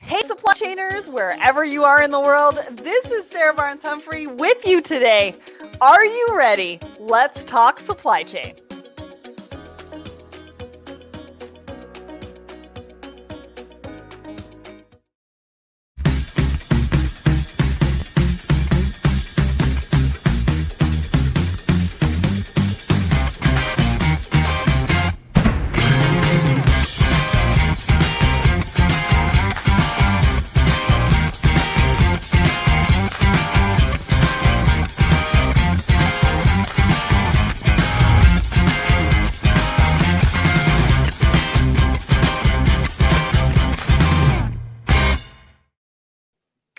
Hey, supply chainers, wherever you are in the world, this is Sarah Barnes-Humphrey with you today. Are you ready? Let's talk supply chain.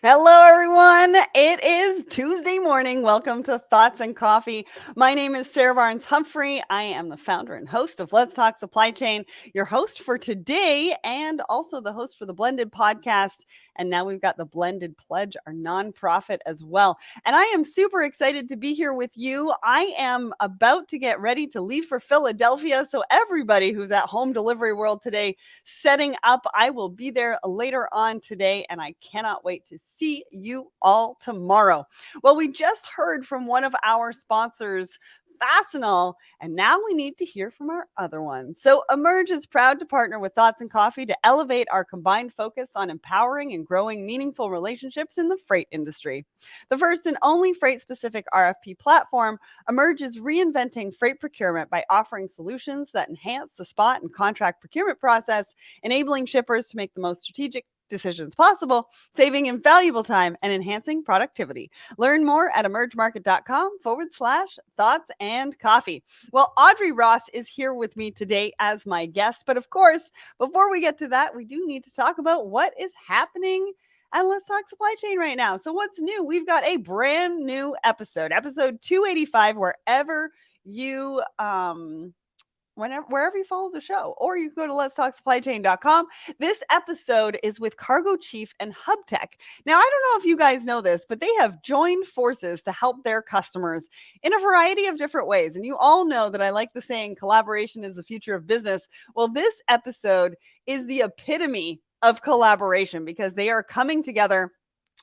Hello, everyone. It is Tuesday morning. Welcome to Thoughts and Coffee. My name is Sarah Barnes-Humphrey. I am the founder and host of Let's Talk Supply Chain, your host for today, and also the host for the Blended podcast. And now we've got the Blended Pledge, our nonprofit as well. And I am super excited to be here with you. I am about to get ready to leave for Philadelphia. So everybody who's at Home Delivery World today, setting up, I will be there later on today, and I cannot wait to see you all tomorrow. Well, we just heard from one of our sponsors, Fastenal, and now we need to hear from our other ones. So Emerge is proud to partner with Thoughts and Coffee to elevate our combined focus on empowering and growing meaningful relationships in the freight industry. The first and only freight-specific RFP platform, Emerge is reinventing freight procurement by offering solutions that enhance the spot and contract procurement process, enabling shippers to make the most strategic decisions possible, saving invaluable time and enhancing productivity. Learn more at emergemarket.com/thoughts and coffee. Well, Audrey Ross is here with me today as my guest. But of course, before we get to that, we do need to talk about what is happening and Let's Talk Supply Chain right now. So what's new? We've got a brand new episode 285, wherever you wherever you follow the show, or you can go to letstalksupplychain.com. This episode is with Cargo Chief and HubTech. Now, I don't know if you guys know this, but they have joined forces to help their customers in a variety of different ways. And you all know that I like the saying, collaboration is the future of business. Well, this episode is the epitome of collaboration because they are coming together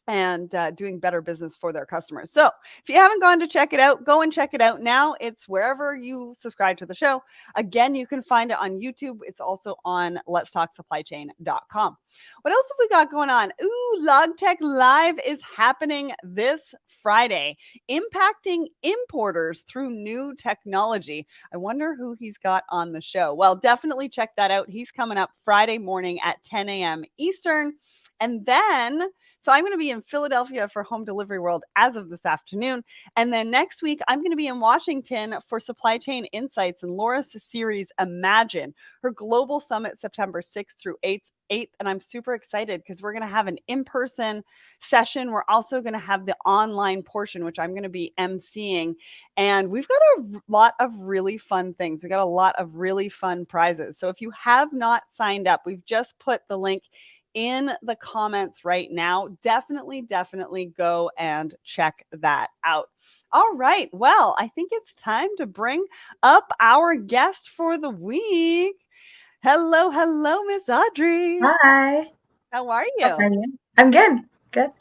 and doing better business for their customers. So if you haven't gone to check it out, go and check it out now. It's wherever you subscribe to the show. Again, you can find it on YouTube. It's also on letstalksupplychain.com. What else have we got going on? LogTech Live is happening this Friday, impacting importers through new technology. I wonder who he's got on the show. Well, definitely check that out. He's coming up Friday morning at 10 a.m. Eastern. And then, so I'm going to be in Philadelphia for Home Delivery World as of this afternoon. And then next week, I'm going to be in Washington for Supply Chain Insights and Laura's series, Imagine, her global summit, September 6th through 8th. And I'm super excited because we're going to have an in-person session. We're also going to have the online portion, which I'm going to be emceeing. And we've got a lot of really fun things. We've got a lot of really fun prizes. So if you have not signed up, we've just put the link in the comments right now. Definitely go and check that out. All right. Well, I think it's time to bring up our guest for the week. Hello, Miss Audrey. Hi. How are you? How are you? I'm good. Good.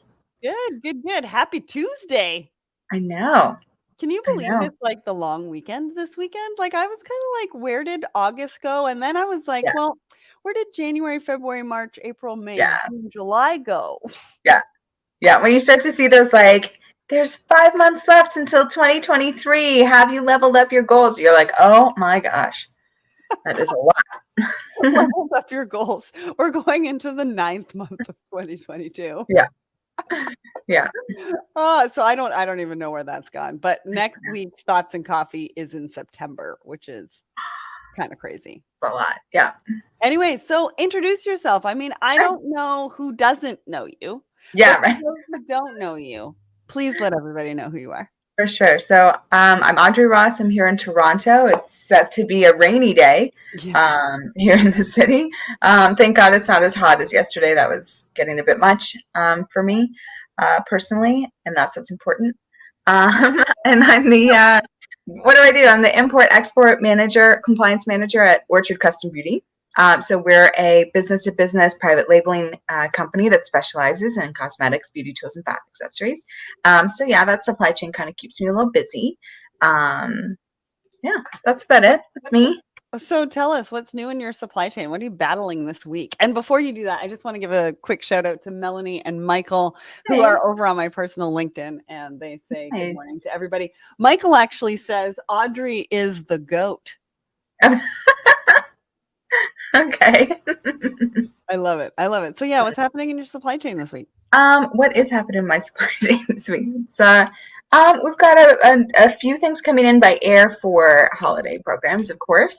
Happy Tuesday. I know. Can you believe it's like the long weekend this weekend? Like I was kind of like, where did August go? And then I was like, well, where did January, February, March, April, May, June, July go? Yeah. When you start to see those, like, there's 5 months left until 2023. Have you leveled up your goals? You're like, oh my gosh, that is a lot. Leveled up your goals. We're going into the 9th month of 2022. Yeah. So I don't even know where that's gone. But next week's Thoughts and Coffee is in September, which is kind of crazy. A lot. Yeah. Anyway, so introduce yourself. I mean, I don't know who doesn't know you. Yeah, right. For those who don't know you, please let everybody know who you are. For sure. So I'm Audrey Ross. I'm here in Toronto. It's set to be a rainy day here in the city. Thank God it's not as hot as yesterday. That was getting a bit much for me personally, and that's what's important. And I'm the what do? I'm the import-export manager, compliance manager at Orchard Custom Beauty. So we're a business-to-business private labeling company that specializes in cosmetics, beauty tools, and bath accessories. So yeah, that supply chain kind of keeps me a little busy. Yeah, that's about it. That's me. So tell us what's new in your supply chain. What are you battling this week? And before you do that, I just want to give a quick shout out to Melanie and Michael, who Hey, are over on my personal LinkedIn, and they say good morning nice. to everybody. Michael actually says Audrey is the goat. Okay. I love it. I love it. So yeah, what's happening in your supply chain this week? What is happening in my supply chain this week? We've got a few things coming in by air for holiday programs, of course.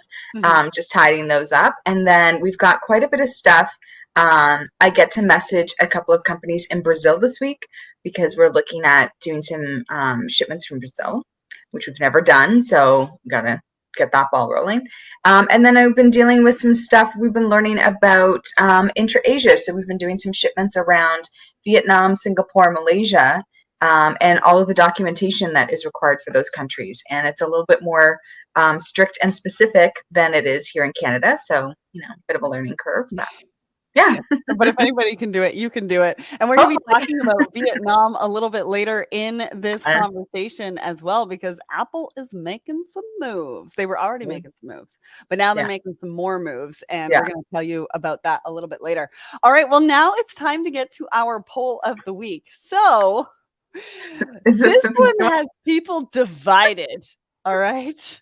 Just tidying those up, and then we've got quite a bit of stuff. I get to message a couple of companies in Brazil this week because we're looking at doing some shipments from Brazil, which we've never done. So gotta get that ball rolling. And then I've been dealing with some stuff we've been learning about intra-Asia. So we've been doing some shipments around Vietnam, Singapore, Malaysia, and all of the documentation that is required for those countries. And it's a little bit more strict and specific than it is here in Canada. So, a bit of a learning curve. But yeah. But if anybody can do it, you can do it. And we're going to be talking about Vietnam a little bit later in this conversation as well, because Apple is making some moves. They were already making some moves, but now they're making some more moves. And we're going to tell you about that a little bit later. All right. Well, now it's time to get to our poll of the week. So this one has people divided. All right.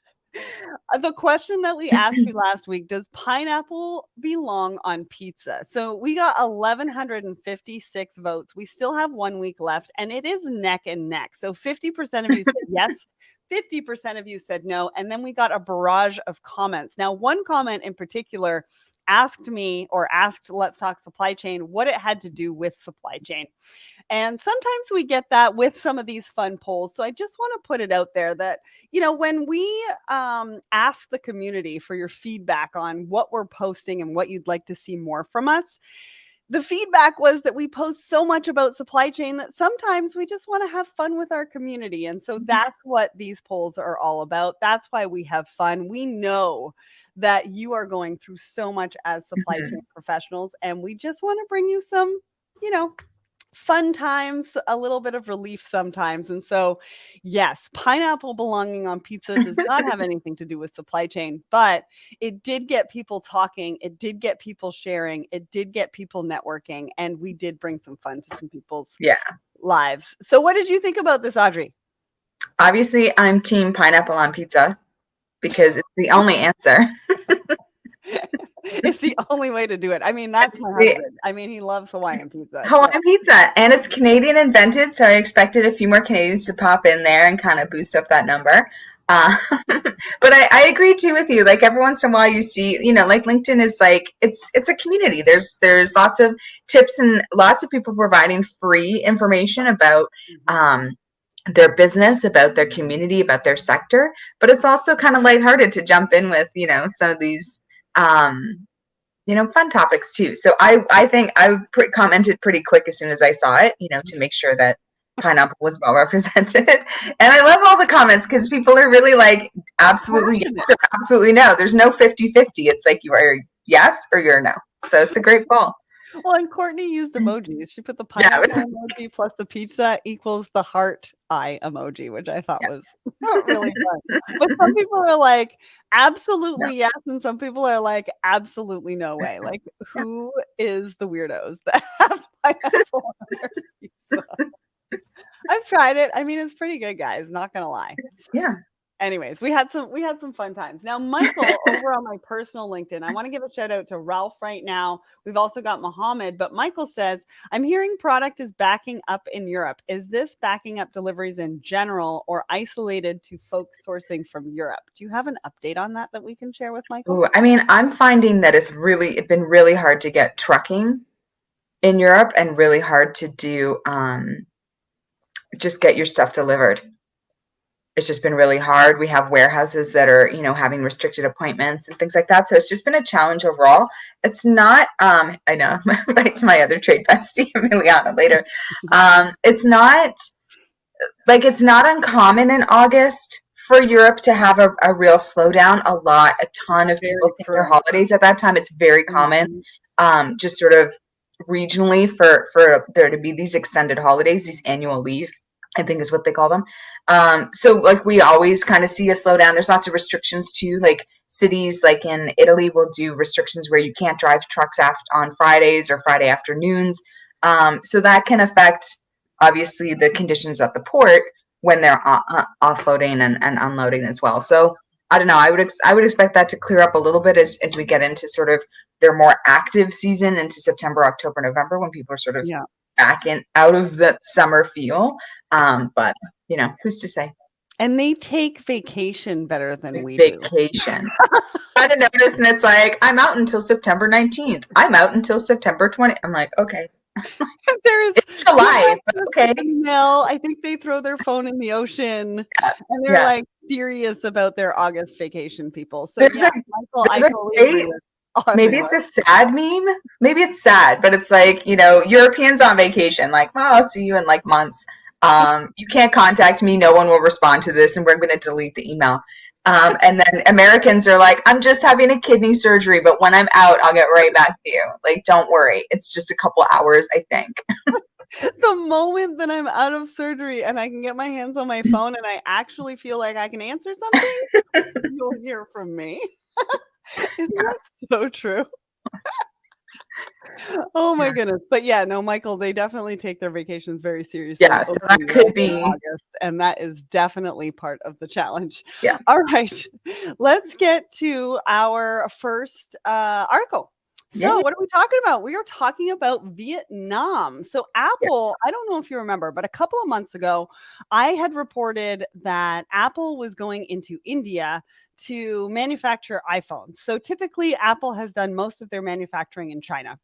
The question that we asked you last week, does pineapple belong on pizza? So we got 1,156 votes. We still have 1 week left, and it is neck and neck. So 50% of you said yes, 50% of you said no, and then we got a barrage of comments. Now, one comment in particular asked me, or asked Let's Talk Supply Chain, what it had to do with supply chain. And sometimes we get that with some of these fun polls. So I just want to put it out there that, when we ask the community for your feedback on what we're posting and what you'd like to see more from us, the feedback was that we post so much about supply chain that sometimes we just want to have fun with our community. And so that's what these polls are all about. That's why we have fun. We know that you are going through so much as supply chain professionals, and we just want to bring you some, fun times, a little bit of relief sometimes. And so, yes, pineapple belonging on pizza does not have anything to do with supply chain, but it did get people talking. It did get people sharing. It did get people networking. And we did bring some fun to some people's lives. So what did you think about this, Audrey? Obviously, I'm team pineapple on pizza because it's the only answer. It's the only way to do it. I mean, that's my husband. I mean, he loves Hawaiian pizza. Hawaiian pizza, and it's Canadian invented, so I expected a few more Canadians to pop in there and kind of boost up that number. But I agree too with you. Like every once in a while, you see, like LinkedIn is like it's a community. There's lots of tips and lots of people providing free information about their business, about their community, about their sector. But it's also kind of lighthearted to jump in with some of these fun topics too. So I think I commented pretty quick as soon as I saw it, to make sure that pineapple was well represented. And I love all the comments because people are really like, absolutely yes or absolutely no. There's no 50-50. It's like you are yes or you're no. So it's a great poll. Well, and Courtney used emojis. She put the pineapple emoji plus the pizza equals the heart eye emoji, which I thought was really fun. But some people are like, absolutely yes, and some people are like, absolutely no way. Like, who is the weirdos that have pineapple on their pizza? I've tried it. I mean, it's pretty good, guys. Not gonna lie. Yeah. Anyways, we had some fun times. Now, Michael, over on my personal LinkedIn, I want to give a shout out to Ralph right now. We've also got Mohammed, but Michael says, I'm hearing product is backing up in Europe. Is this backing up deliveries in general or isolated to folks sourcing from Europe? Do you have an update on that we can share with Michael? Ooh, I mean, I'm finding that it's been really hard to get trucking in Europe and really hard to do just get your stuff delivered. It's just been really hard. We have warehouses that are, having restricted appointments and things like that. So it's just been a challenge overall. It's not, I know, back to my other trade bestie, Emiliana, later. It's not uncommon in August for Europe to have a real slowdown, a ton of people Very take their true. holidays at that time. It's very common, Mhm. just sort of regionally for there to be these extended holidays, these annual leave, I think is what they call them. So like we always kind of see a slowdown. There's lots of restrictions too. Like cities like in Italy will do restrictions where you can't drive trucks on Fridays or Friday afternoons. So that can affect obviously the conditions at the port when they're offloading and unloading as well. So I don't know. I would expect that to clear up a little bit as we get into sort of their more active season into September, October, November, when people are sort of Yeah. back in out of that summer feel. But who's to say? And they take vacation better than Like we do. vacation. I had a notice, and it's like I'm out until September 19th. I'm out until September 20th. I'm like, okay, There's it's July, but okay. email. I think they throw their phone in the ocean Yeah, and they're yeah. like serious about their August vacation, people. So There's yeah, a Michael, I there's a totally agree great. with Maybe Audrey. it's a sad meme. Maybe it's sad, but it's like, Europeans on vacation, like, well, I'll see you in like months. You can't contact me. No one will respond to this, and we're going to delete the email. And then Americans are like, I'm just having a kidney surgery, but when I'm out, I'll get right back to you. Like, don't worry. It's just a couple hours, I think. The moment that I'm out of surgery and I can get my hands on my phone and I actually feel like I can answer something, you'll hear from me. Isn't Yeah. that so true? Oh my goodness. But yeah, no, Michael, they definitely take their vacations very seriously Yeah. So over that in could Europe in be, August, and that is definitely part of the challenge. yeah. All right, let's get to our first article. Yeah. So, what are we talking about? We are talking about Vietnam. So, Yes. Apple, I don't know if you remember, but a couple of months ago, I had reported that Apple was going into India to manufacture iPhones. So, typically, Apple has done most of their manufacturing in China.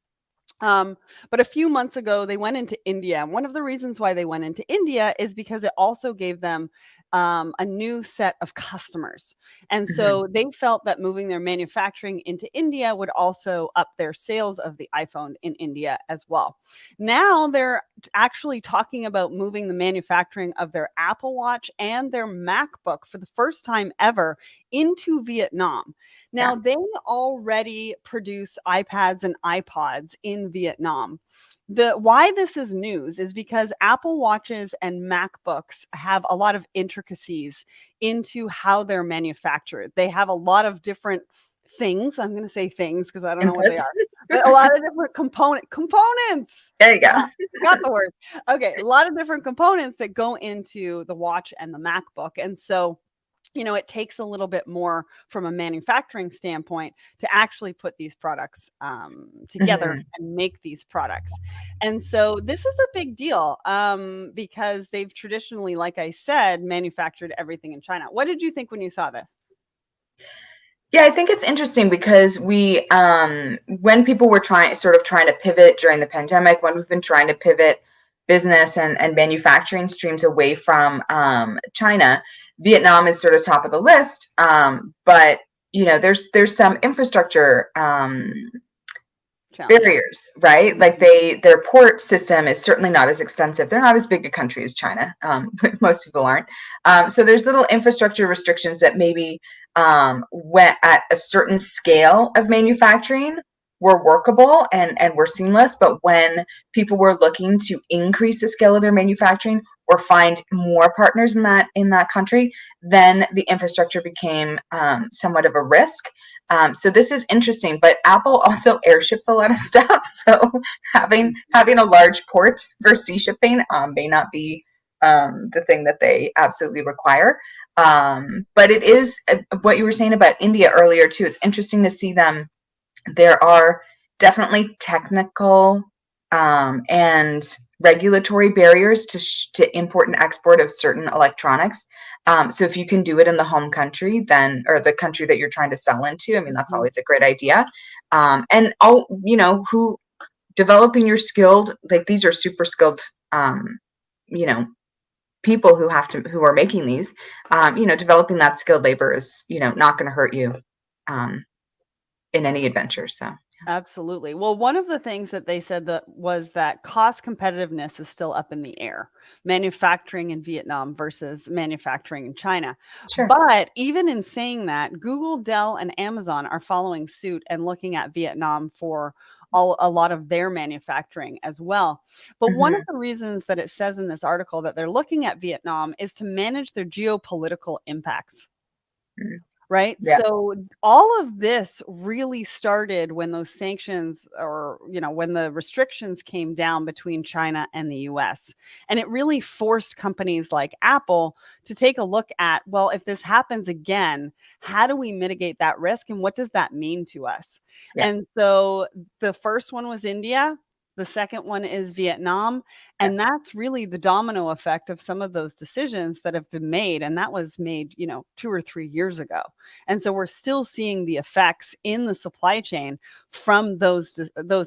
But a few months ago, they went into India. And one of the reasons why they went into India is because it also gave them a new set of customers. And Mhm. so they felt that moving their manufacturing into India would also up their sales of the iPhone in India as well. Now they're actually talking about moving the manufacturing of their Apple Watch and their MacBook for the first time ever into Vietnam. Yeah. Now, they already produce iPads and iPods in Vietnam. Why this is news is because Apple Watches and MacBooks have a lot of intricacies into how they're manufactured. They have a lot of different things. I'm going to say things because I don't know what they Inputs. are. But a lot of different components. There you go. Got the word. Okay, a lot of different components that go into the watch and the MacBook. And so it takes a little bit more from a manufacturing standpoint to actually put these products together Mhm. and make these products. And so this is a big deal because they've traditionally, like I said, manufactured everything in China. What did you think when you saw this? Yeah, I think it's interesting because when people were sort of trying to pivot during the pandemic, when we've been trying to pivot business and manufacturing streams away from China, Vietnam is sort of top of the list. But there's some infrastructure Challenge. barriers, right? Like their port system is certainly not as extensive. They're not as big a country as China. Most people aren't. So there's little infrastructure restrictions that maybe went at a certain scale of manufacturing were workable and were seamless. But when people were looking to increase the scale of their manufacturing or find more partners in that country, then the infrastructure became somewhat of a risk. So this is interesting, but Apple also airships a lot of stuff. So having a large port for sea shipping may not be the thing that they absolutely require. But it is what you were saying about India earlier too. It's interesting to see them. There are definitely technical and regulatory barriers to import and export of certain electronics. So if you can do it in the home country, then or the country that you're trying to sell into, I mean that's Mhm. always a great idea. And who developing your skilled, like these are super skilled, you know, people who are making these. Developing that skilled labor is not going to hurt you in any adventure. So Absolutely. Well, one of the things that they said that was that cost competitiveness is still up in the air. Manufacturing in Vietnam versus manufacturing in China. Sure. But even in saying that, Google, Dell, and Amazon are following suit and looking at Vietnam for a lot of their manufacturing as well. But one of Hmm. the reasons that it says in this article that they're looking at Vietnam is to manage their geopolitical impacts. Right? Yeah. So all of this really started when those sanctions or, when the restrictions came down between China and the US. And it really forced companies like Apple to take a look at, well, if this happens again, how do we mitigate that risk and what does that mean to us? Yeah. And so the first one was India. The second one is Vietnam. Yeah. And that's really the domino effect of some of those decisions that have been made. And that was made, 2 or 3 years ago. And so we're still seeing the effects in the supply chain from those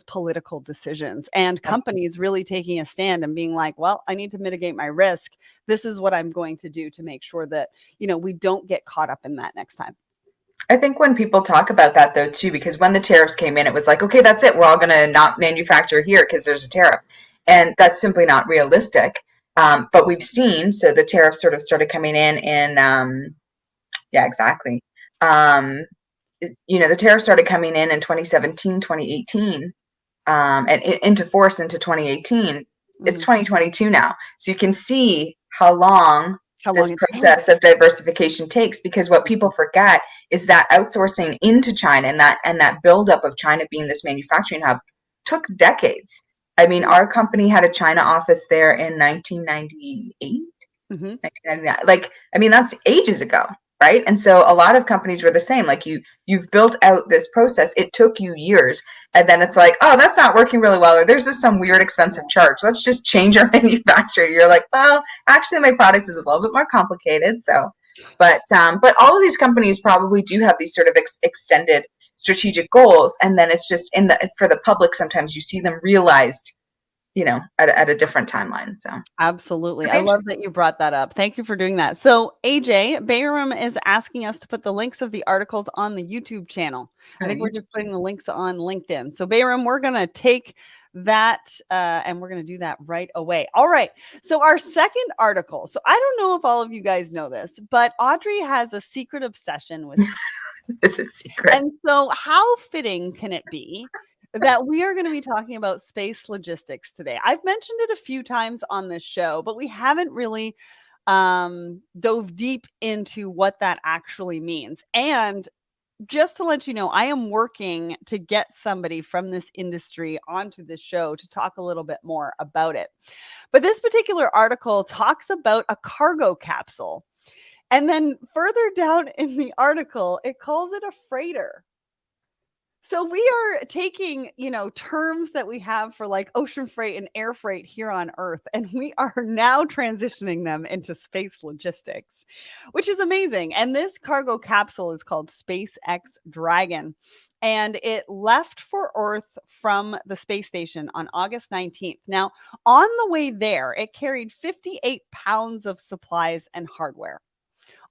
political decisions and Absolutely. companies really taking a stand and being like, well, I need to mitigate my risk. This is what I'm going to do to make sure that, we don't get caught up in that next time. I think when people talk about that though too, because when the tariffs came in, it was like, okay, that's it. We're all going to not manufacture here because there's a tariff, and that's simply not realistic. But we've seen, so the tariffs sort of started coming in, yeah, exactly. Um, the tariffs started coming in 2017, 2018, and into force into 2018. It's Mhm. 2022 now. So you can see how long How long this it's been. process of diversification takes, because what people forget is that outsourcing into China and that buildup of China being this manufacturing hub took decades. I mean, Yeah. our company had a China office there in 1998. Hmm. 1999. Like, I mean, that's ages ago, right? And so a lot of companies were the same. Like you've built out this process. It took you years, and then it's like, oh, that's not working really well, or there's just some weird expensive charge. Let's just change our manufacturer. You're like, well, actually, my product is a little bit more complicated. So, but all of these companies probably do have these sort of extended strategic goals, and then it's just for the public. Sometimes you see them realized, at a different timeline. So Absolutely. it'd I be love interesting. that you brought that up. Thank you for doing that. So, AJ, Bayram is asking us to put the links of the articles on the YouTube channel. I think we're YouTube. just putting the links on LinkedIn. So, Bayram, we're going to take that and we're going to do that right away. All right. So, our second article. So, I don't know if all of you guys know this, but Audrey has a secret obsession with. It's a secret. And so, how fitting can it be that we are going to be talking about space logistics today? I've mentioned it a few times on this show, but we haven't really dove deep into what that actually means. And just to let you know, I am working to get somebody from this industry onto this show to talk a little bit more about it. But this particular article talks about a cargo capsule. And then further down in the article, it calls it a freighter. So we are taking, terms that we have for like ocean freight and air freight here on Earth, and we are now transitioning them into space logistics, which is amazing. And this cargo capsule is called SpaceX Dragon. And it left for Earth from the space station on August 19th. Now, on the way there, it carried 58 pounds of supplies and hardware.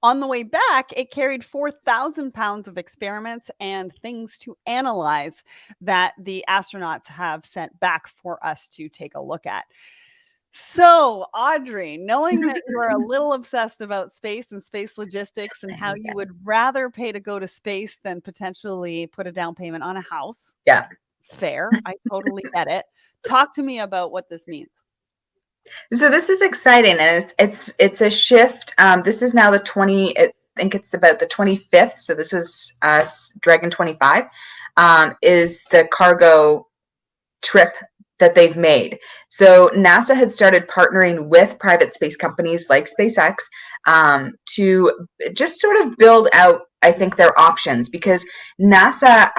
On the way back, it carried 4,000 pounds of experiments and things to analyze that the astronauts have sent back for us to take a look at. So, Audrey, knowing that you are a little obsessed about space and space logistics and how you would rather pay to go to space than potentially put a down payment on a house, Yeah. fair. I totally get it. Talk to me about what this means. So this is exciting, and it's a shift. This is now I think it's about the 25th. So this was Dragon 25 is the cargo trip that they've made. So NASA had started partnering with private space companies like SpaceX to just sort of build out, I think, their options, because NASA.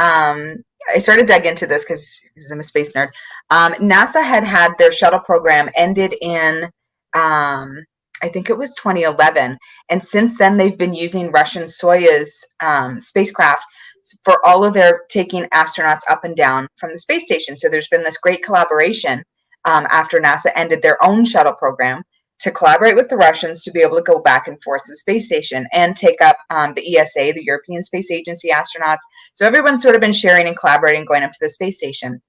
I started to dig into this because I'm a space nerd. NASA had their shuttle program ended in, I think it was 2011, and since then they've been using Russian Soyuz spacecraft for all of their taking astronauts up and down from the space station. So there's been this great collaboration after NASA ended their own shuttle program to collaborate with the Russians to be able to go back and forth to the space station and take up the ESA, the European Space Agency astronauts. So everyone's sort of been sharing and collaborating going up to the space station.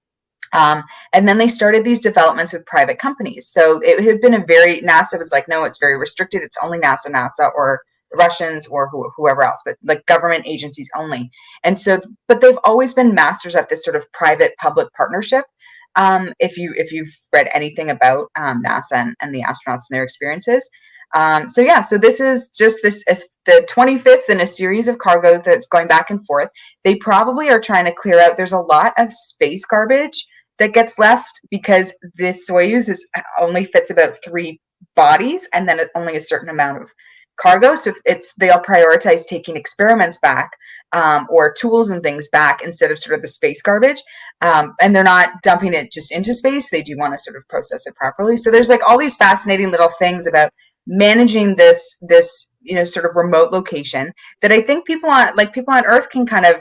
And then they started these developments with private companies. So it had been NASA was like, no, it's very restricted. It's only NASA, or the Russians, or whoever else, but like government agencies only. And so, but they've always been masters at this sort of private-public partnership. If you've read anything about NASA and the astronauts and their experiences. So this is the 25th in a series of cargo that's going back and forth. They probably are trying to clear out. There's a lot of space garbage that gets left because this Soyuz only fits about 3 bodies, and then only a certain amount of cargo. So they'll prioritize taking experiments back, or tools and things back, instead of sort of the space garbage. And they're not dumping it just into space. They do want to sort of process it properly. So there's like all these fascinating little things about managing this sort of remote location that I think people on Earth can kind of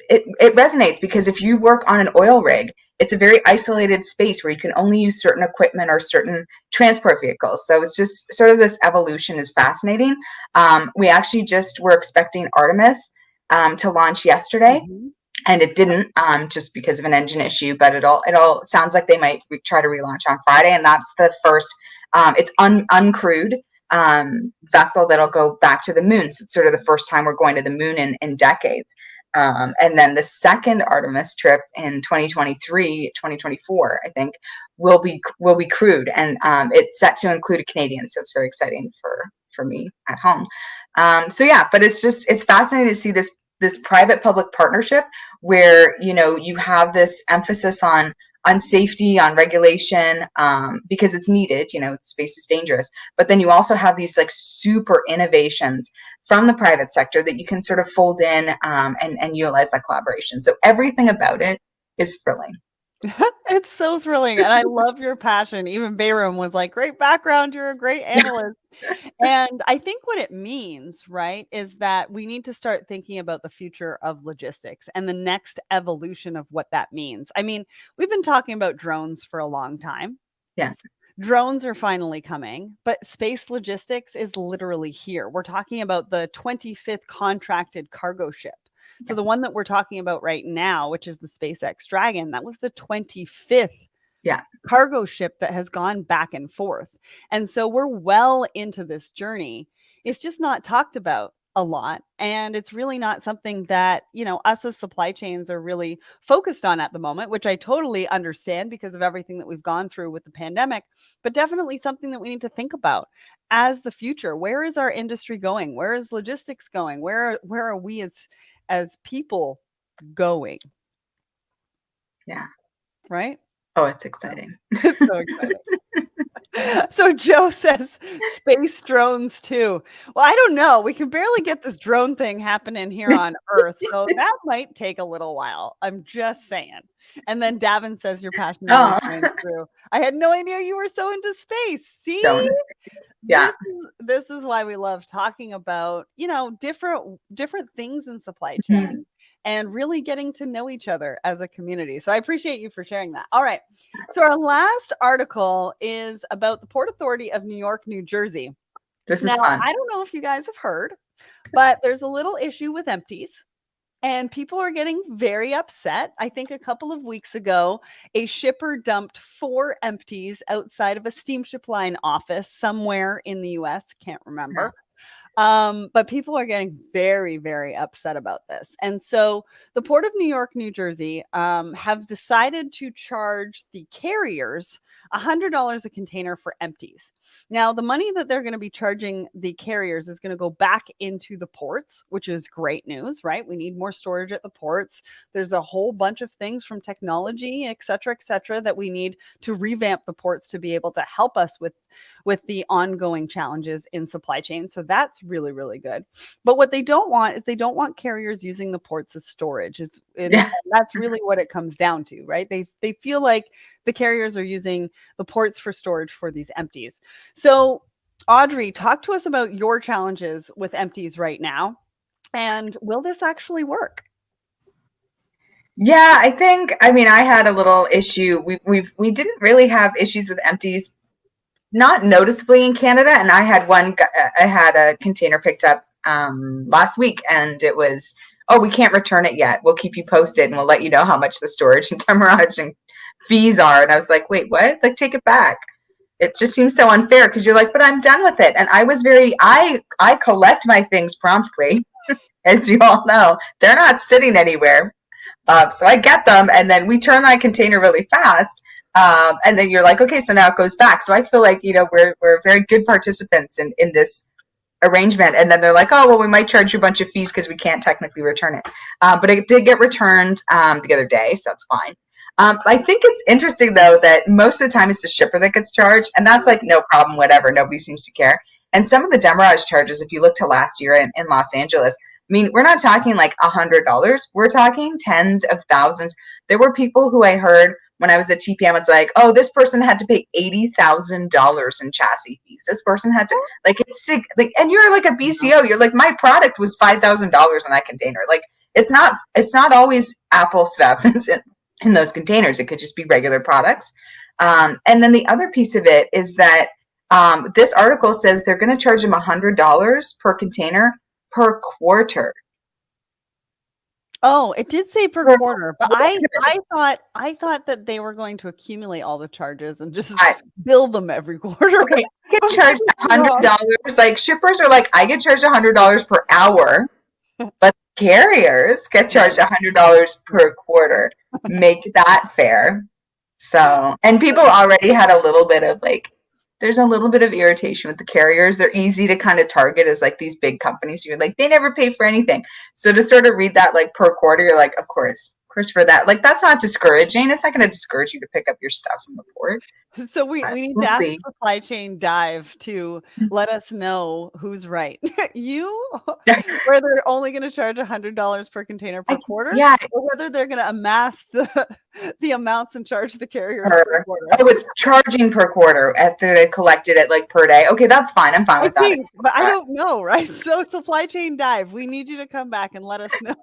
it resonates, because if you work on an oil rig, it's a very isolated space where you can only use certain equipment or certain transport vehicles. So it's just sort of, this evolution is fascinating. We actually were expecting Artemis to launch yesterday. Mm-hmm. And it didn't, just because of an engine issue. But it all sounds like they might try to relaunch on Friday, and that's the first. It's uncrewed vessel that'll go back to the moon. So it's sort of the first time we're going to the moon in decades. And then the second Artemis trip in 2024, I think, will be crewed, and it's set to include a Canadian. So it's very exciting for me at home. But it's fascinating to see this private-public partnership where you have this emphasis on safety, on regulation, because it's needed. Space is dangerous, but then you also have these like super innovations from the private sector that you can sort of fold in and utilize that collaboration. So everything about it is thrilling. It's so thrilling. And I love your passion. Even Bayram was like, great background. You're a great analyst. And I think what it means, right, is that we need to start thinking about the future of logistics and the next evolution of what that means. I mean, we've been talking about drones for a long time. Yeah. Drones are finally coming, but space logistics is literally here. We're talking about the 25th contracted cargo ship. So the one that we're talking about right now, which is the SpaceX Dragon, that was the 25th cargo ship that has gone back and forth. And so we're well into this journey. It's just not talked about a lot. And it's really not something that, us as supply chains are really focused on at the moment, which I totally understand because of everything that we've gone through with the pandemic, but definitely something that we need to think about as the future. Where is our industry going? Where is logistics going? Where are we as people going? Yeah. Right? Oh, it's exciting. It's so exciting. So Joe says space drones too. Well, I don't know. We can barely get this drone thing happening here on Earth. So that might take a little while. I'm just saying. And then Davin says your passion is through. I had no idea you were so into space. See? Yeah. This is why we love talking about, different things in supply chain and really getting to know each other as a community. So I appreciate you for sharing that. All right. So our last article is about the Port Authority of New York, New Jersey. This is fun. I don't know if you guys have heard, but there's a little issue with empties. And people are getting very upset. I think a couple of weeks ago, a shipper dumped 4 empties outside of a steamship line office somewhere in the US. Can't remember. But people are getting very, very upset about this. And so the Port of New York, New Jersey have decided to charge the carriers $100 a container for empties. Now, the money that they're going to be charging the carriers is going to go back into the ports, which is great news, right? We need more storage at the ports. There's a whole bunch of things from technology, et cetera, that we need to revamp the ports to be able to help us with the ongoing challenges in supply chain. So that's really, really good. But what they don't want is carriers using the ports as storage. That's really what it comes down to, right? They feel like the carriers are using the ports for storage for these empties. So Audrey, talk to us about your challenges with empties right now. And will this actually work? Yeah, I had a little issue. We didn't really have issues with empties not noticeably in Canada. And I had I had a container picked up last week, and it was, oh, we can't return it yet. We'll keep you posted, and we'll let you know how much the storage and demurrage and fees are. And I was like, wait, what? Like, take it back. It just seems so unfair because you're like, but I'm done with it. And I collect my things promptly, as you all know. They're not sitting anywhere. So I get them, and then we turn that container really fast. And then you're like, okay, so now it goes back. So I feel like, we're very good participants in this arrangement. And then they're like, oh, well, we might charge you a bunch of fees because we can't technically return it. But it did get returned the other day, so that's fine. I think it's interesting, though, that most of the time it's the shipper that gets charged, and that's like, no problem, whatever. Nobody seems to care. And some of the demurrage charges, if you look to last year in Los Angeles, I mean, we're not talking like $100. We're talking tens of thousands. There were people who I heard when I was at TPM, it's like, oh, this person had to pay $80,000 in chassis fees. This person had to, like, it's sick. Like, and you're like a BCO. You're like, my product was $5,000 in that container. Like, it's not always Apple stuff that's in those containers. It could just be regular products. And then the other piece of it is that this article says they're going to charge them $100 per container per quarter. Oh, it did say per quarter, but I thought that they were going to accumulate all the charges and just bill them every quarter. Okay, I get charged $100. Like, shippers are like, I get charged $100 per hour, but carriers get charged $100 per quarter. Make that fair. So, and people already had a little bit of like, there's a little bit of irritation with the carriers. They're easy to kind of target as like these big companies. You're like, they never pay for anything. So to sort of read that like per quarter, you're like, of course for that. Like, that's not discouraging. It's not going to discourage you to pick up your stuff from the port. So we need to ask Supply Chain Dive to let us know who's right. You, where they're only going to charge $100 per container per quarter, or whether they're going to amass the amounts and charge the carriers per quarter. Oh, it's charging per quarter after they collected it like per day. Okay, that's fine. I'm fine with that. But I don't know, right? So Supply Chain Dive, we need you to come back and let us know.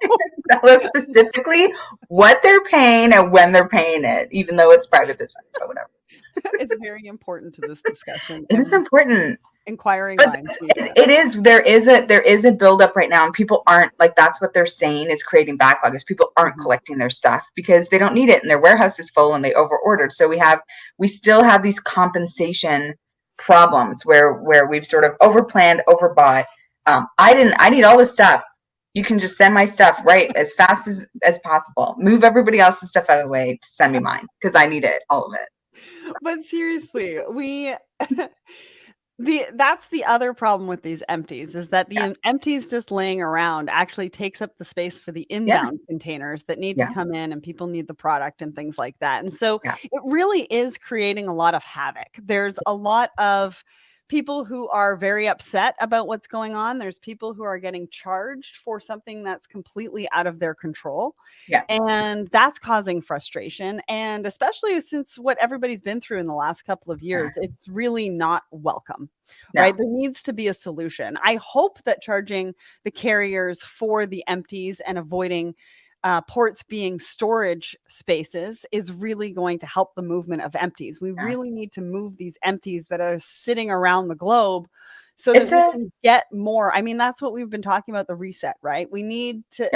Tell us specifically what they're paying and when they're paying it, even though it's private business, but whatever. It's very important to this discussion. It is important. Inquiring minds. It is. There is a buildup right now, and people aren't, like, that's what they're saying is creating backlog, is people aren't collecting their stuff because they don't need it and their warehouse is full and they over ordered. So we still have these compensation problems where we've sort of overplanned, overbought. I need all this stuff. You can just send my stuff right as fast as possible. Move everybody else's stuff out of the way to send me mine because I need it, all of it. So. But seriously, that's the other problem with these empties is that the empties just laying around actually takes up the space for the inbound containers that need to come in, and people need the product and things like that. And so it really is creating a lot of havoc. There's a lot of people who are very upset about what's going on. There's people who are getting charged for something that's completely out of their control. Yeah. And that's causing frustration. And especially since what everybody's been through in the last couple of years, it's really not welcome. No. Right? There needs to be a solution. I hope that charging the carriers for the empties and avoiding ports being storage spaces is really going to help the movement of empties. We really need to move these empties that are sitting around the globe so that we can get more. I mean, that's what we've been talking about, the reset, right? We need to,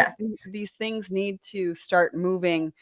these things need to start moving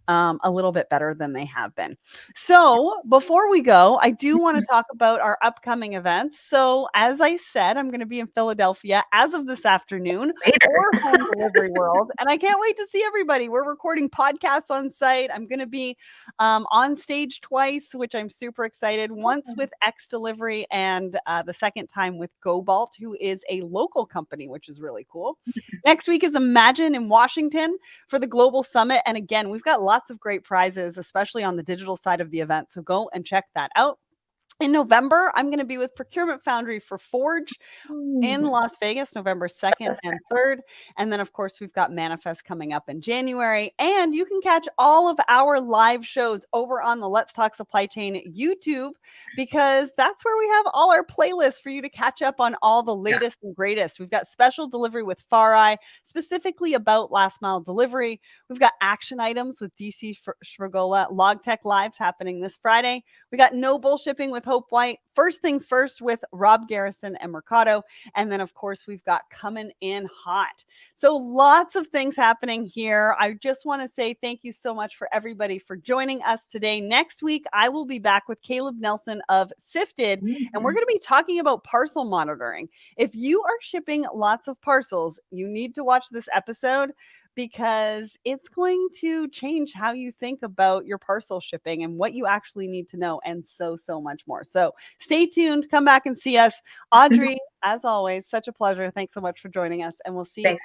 a little bit better than they have been. So before we go, I do want to talk about our upcoming events. So as I said, I'm going to be in Philadelphia as of this afternoon for Home Delivery World. And I can't wait to see everybody. We're recording podcasts on site. I'm going to be on stage twice, which I'm super excited. Once with X Delivery and the second time with GoBalt, who is a local company, which is really cool. Next week is Imagine in Washington for the Global Summit. And again, we've got lots of great prizes, especially on the digital side of the event. So go and check that out. In November, I'm going to be with Procurement Foundry for Forge in Las Vegas, November 2nd and 3rd. And then, of course, we've got Manifest coming up in January. And you can catch all of our live shows over on the Let's Talk Supply Chain YouTube, because that's where we have all our playlists for you to catch up on all the latest and greatest. We've got special delivery with FarEye, specifically about last mile delivery. We've got action items with DC Shrigola, LogTech Lives happening this Friday. We got no bullshipping with Hope White. First things first with Rob Garrison and Mercado. And then, of course, we've got Coming in Hot. So lots of things happening here. I just want to say thank you so much for everybody for joining us today. Next week, I will be back with Caleb Nelson of Sifted, and we're going to be talking about parcel monitoring. If you are shipping lots of parcels, you need to watch this episode because it's going to change how you think about your parcel shipping and what you actually need to know, and so much more. So stay tuned. Come back and see us. Audrey, as always, such a pleasure. Thanks so much for joining us, and we'll see you. Thanks.